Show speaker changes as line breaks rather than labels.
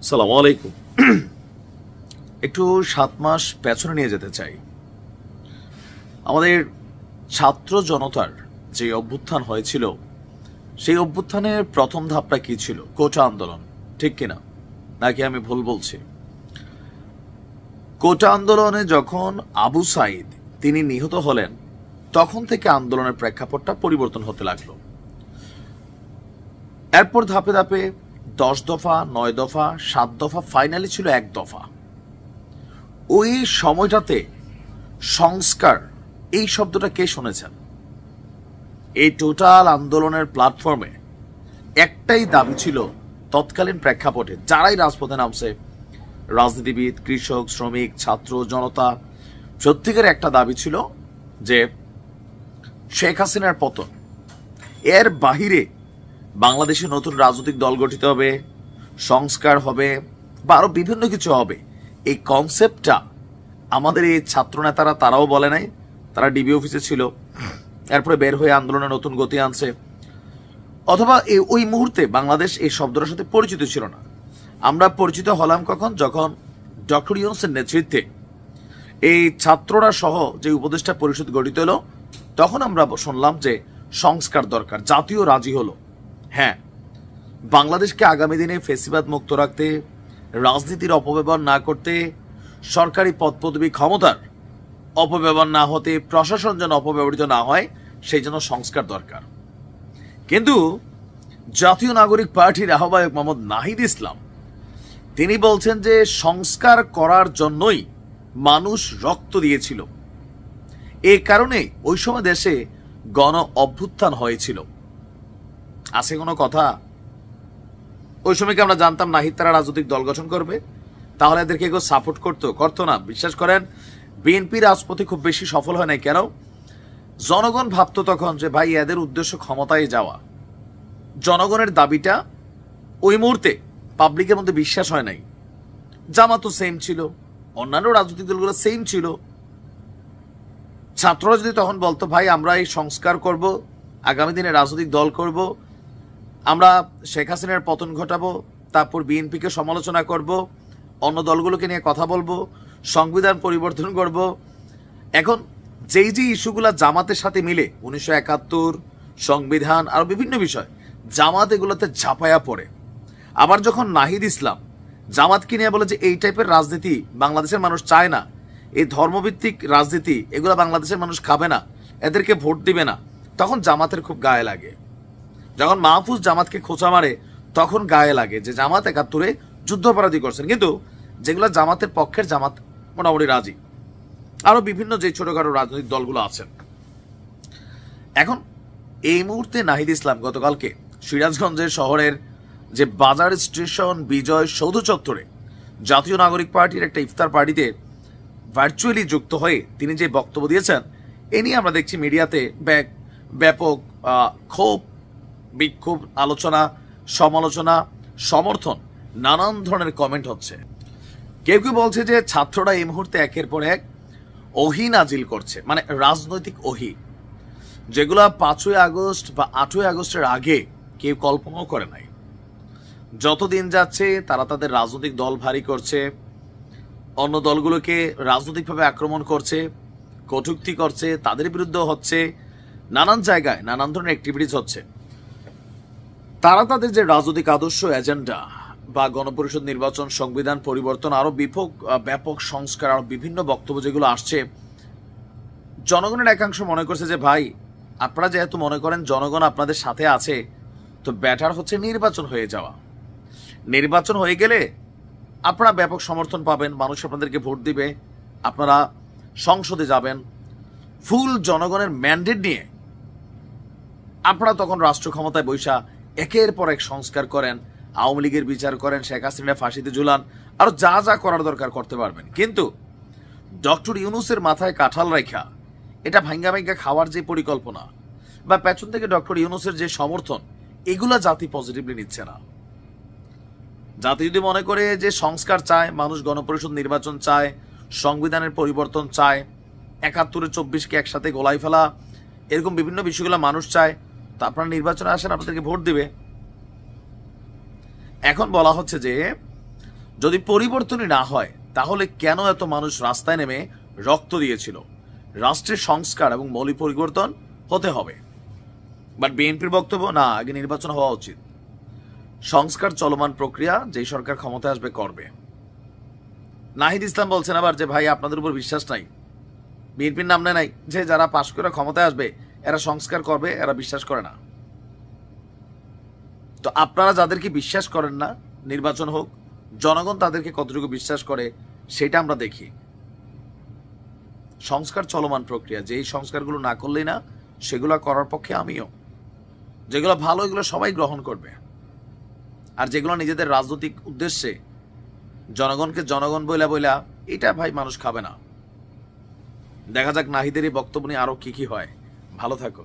সালাম আলাইকুম। একটু 7 মাস পেছনে নিয়ে যেতে চাই। আমাদের ছাত্র জনতার যে অভ্যুত্থান হয়েছিল, সেই অভ্যুত্থানের প্রথম ধাপটা কি ছিল? কোটা আন্দোলন, ঠিক কিনা? নাকি আমি ভুল বলছি? কোটা আন্দোলনে যখন আবু সাইদ তিনি নিহত হলেন, তখন থেকে আন্দোলনের প্রেক্ষাপটটা পরিবর্তন হতে লাগলো। এরপর ধাপে ধাপে 10 দফা, 9 দফা, 7 দফা, ফাইনালি ছিল 1 দফা। ওই সময়টাতে সংস্কার এই শব্দটা কে শুনেছেন? এই টোটাল আন্দোলনের প্ল্যাটফর্মে একটাই দাবি ছিল তৎকালীন প্রেক্ষাপটে, যারাই রাজপথে নামছে, রাজনীতিবিদ, কৃষক, শ্রমিক, ছাত্র জনতা, প্রত্যেকের একটা দাবি ছিল যে শেখ হাসিনার পতন। এর বাহিরে বাংলাদেশে নতুন রাজনৈতিক দল গঠিত হবে, সংস্কার হবে বা আরো বিভিন্ন কিছু হবে, এই কনসেপ্টটা আমাদের এই ছাত্র নেতারা তারাও বলে নাই। তারা ডিবি অফিসে ছিল, এরপরে বের হয়ে আন্দোলনে নতুন গতি আনছে। অথবা ওই মুহূর্তে বাংলাদেশ এই শব্দটার সাথে পরিচিত ছিল না। আমরা পরিচিত হলাম কখন? যখন ডক্টর ইউনূসের নেতৃত্বে এই ছাত্ররা সহ যে উপদেষ্টা পরিষদ গঠিত হলো, তখন আমরা শুনলাম যে সংস্কার দরকার, জাতীয় রাজি হলো। হ্যাঁ, বাংলাদেশকে আগামী দিনে ফেসিবাদ মুক্ত রাখতে, রাজনীতির অপব্যবহার না করতে, সরকারি পদ পদবি ক্ষমতার অপব্যবহার না হতে, প্রশাসন যেন অপব্যবহৃত না হয়, সেই জন্য সংস্কার দরকার। কিন্তু জাতীয় নাগরিক পার্টির আহ্বায়ক মোহাম্মদ নাহিদ ইসলাম তিনি বলছেন যে সংস্কার করার জন্যই মানুষ রক্ত দিয়েছিল, এই কারণে ওই সময় দেশে গণ অভ্যুত্থান হয়েছিল। আছে কোনো কথা? ওই সময় কি আমরা জানতাম নাহিদ তারা রাজনৈতিক দল গঠন করবে? তাহলে এদেরকে কেউ সাপোর্ট করতো না? বিশ্বাস করেন, বিএনপি রাজপথে খুব বেশি সফল হয় নাই। কেন? জনগণ ভাবতো তখন যে ভাই এদের উদ্দেশ্য ক্ষমতায় যাওয়া। জনগণের দাবিটা ওই মুহূর্তে পাবলিকের মধ্যে বিশ্বাস হয় নাই। জামাতও সেম ছিল, অন্যান্য রাজনৈতিক দলগুলো সেম ছিল। ছাত্ররা যদি তখন বলতো ভাই আমরা এই সংস্কার করব, আগামী দিনে রাজনৈতিক দল করব, আমরা শেখ হাসিনার পতন ঘটাবো, তারপর বিএনপিকে সমালোচনা করব, অন্য দলগুলোকে নিয়ে কথা বলবো, সংবিধান পরিবর্তন করব। এখন যেই যে ইস্যুগুলা জামাতের সাথে মিলে, 1971, সংবিধান, আরো বিভিন্ন বিষয়, জামাত এগুলোতে ঝাঁপায়া পড়ে। আবার যখন নাহিদ ইসলাম জামাতকে নিয়ে বলে যে এই টাইপের রাজনীতি বাংলাদেশের মানুষ চায় না, এই ধর্মভিত্তিক রাজনীতি এগুলো বাংলাদেশের মানুষ খাবে না, এদেরকে ভোট দিবে না, তখন জামাতের খুব গায়ে লাগে। যখন মাহফুজ জামাতকে খোঁচা মারে, তখন গায়ে লাগে যে জামাত 71-এ যুদ্ধাপরাধী করছেন। কিন্তু যেগুলো জামাতের পক্ষের, জামাত মোটামুটি রাজি। আরো বিভিন্ন যে ছোটখাটো রাজনৈতিক দলগুলো আছেন। এখন এই মুহূর্তে নাহিদ ইসলাম গতকালকে সিরাজগঞ্জের শহরের যে বাজার স্টেশন বিজয় সৌধ চত্বরে জাতীয় নাগরিক পার্টির একটা ইফতার পার্টিতে ভার্চুয়ালি যুক্ত হয়ে তিনি যে বক্তব্য দিয়েছেন, এ নিয়ে আমরা দেখছি মিডিয়াতে ব্যাপক ক্ষোভ, বিক্ষোভ, আলোচনা, সমালোচনা, সমর্থন, নানান ধরনের কমেন্ট হচ্ছে। কেউ কেউ বলছে যে ছাত্ররা এই মুহূর্তে একের পর এক ওহী নাজিল করছে, মানে রাজনৈতিক ওহী, যেগুলা 5ই আগস্ট বা 8ই আগস্টের আগে কেউ কল্পনাও করে নাই। যতদিন যাচ্ছে তারা তাদের রাজনৈতিক দল ভারী করছে, অন্য দলগুলোকে রাজনৈতিকভাবে আক্রমণ করছে, কটূক্তি করছে, তাদের বিরুদ্ধে হচ্ছে, নানান জায়গায় নানান ধরনের অ্যাক্টিভিটিস হচ্ছে। তারা তাদের যে রাজনৈতিক আদর্শ, এজেন্ডা বা গণপরিষদ নির্বাচন, সংবিধান পরিবর্তন, আরো ব্যাপক সংস্কার, আরো বিভিন্ন বক্তব্য যেগুলো আসছে, জনগণের একাংশ মনে করছে যে ভাই আপনারা যেহেতু মনে করেন জনগণ আপনাদের সাথে আছে, তো ব্যাটার হচ্ছে নির্বাচন হয়ে যাওয়া। নির্বাচন হয়ে গেলে আপনারা ব্যাপক সমর্থন পাবেন, মানুষ আপনাদেরকে ভোট দিবে, আপনারা সংসদে যাবেন, ফুল জনগণের ম্যান্ডেট নিয়ে আপনারা তখন রাষ্ট্র ক্ষমতায় বৈশা একের পর এক সংস্কার করেন, আওয়ামী লীগের বিচার করেন, শেখ হাসিনা ফাঁসিতে ঝুলান, আরো যা যা করার দরকার করতে পারবেন। কিন্তু ডক্টর ইউনূসের মাথায় কাঁঠাল রেখা এটা ভাঙ্গা ভাঙ্গা খাওয়ার যে পরিকল্পনা বা পেছন থেকে ডক্টর ইউনূসের যে সমর্থন, এগুলা জাতি পজিটিভলি নিচ্ছে না। জাতি যদি মনে করে যে সংস্কার চায়, মানুষ গণপরিষদ নির্বাচন চায়, সংবিধানের পরিবর্তন চায়, 71-এ 24-কে একসাথে গোলাই ফেলা, এরকম বিভিন্ন বিষয়গুলো মানুষ চায়, তো আপনারা নির্বাচনে আসেন, আপনাদেরকে ভোট দিবে। এখন বলা হচ্ছে যে যদি পরিবর্তনই না হয় তাহলে কেন এত মানুষ রাস্তায় নেমে রক্ত দিয়েছিল? রাষ্ট্রের সংস্কার এবং মৌলিক পরিবর্তন হতে হবে। বাট বিএনপির বক্তব্য, না, আগে নির্বাচন হওয়া উচিত। সংস্কার চলমান প্রক্রিয়া, যেই সরকার ক্ষমতায় আসবে করবে। নাহিদ ইসলাম বলছেন আবার যে ভাই আপনাদের উপর বিশ্বাস নাই, বিএনপির নাম নেয় নাই, যে যারা পাশ করে ক্ষমতায় আসবে এরা সংস্কার করবে, এরা বিশ্বাস করে না। তো আপনারা যাদেরকে বিশ্বাস করেন না, নির্বাচন হোক, জনগণ তাদেরকে কতটুকু বিশ্বাস করে সেটা আমরা দেখি। সংস্কার চলমান প্রক্রিয়া, যেই সংস্কারগুলো না করলেই না, সেগুলো করার পক্ষে আমিও। যেগুলো ভালো এগুলো সবাই গ্রহণ করবে, আর যেগুলো নিজেদের রাজনৈতিক উদ্দেশ্যে জনগণকে জনগণ বইলা এটা ভাই মানুষ খাবে না। দেখা যাক নাহিদের এই বক্তব্য নিয়ে আরো কি কি হয়। ভালো থাকো।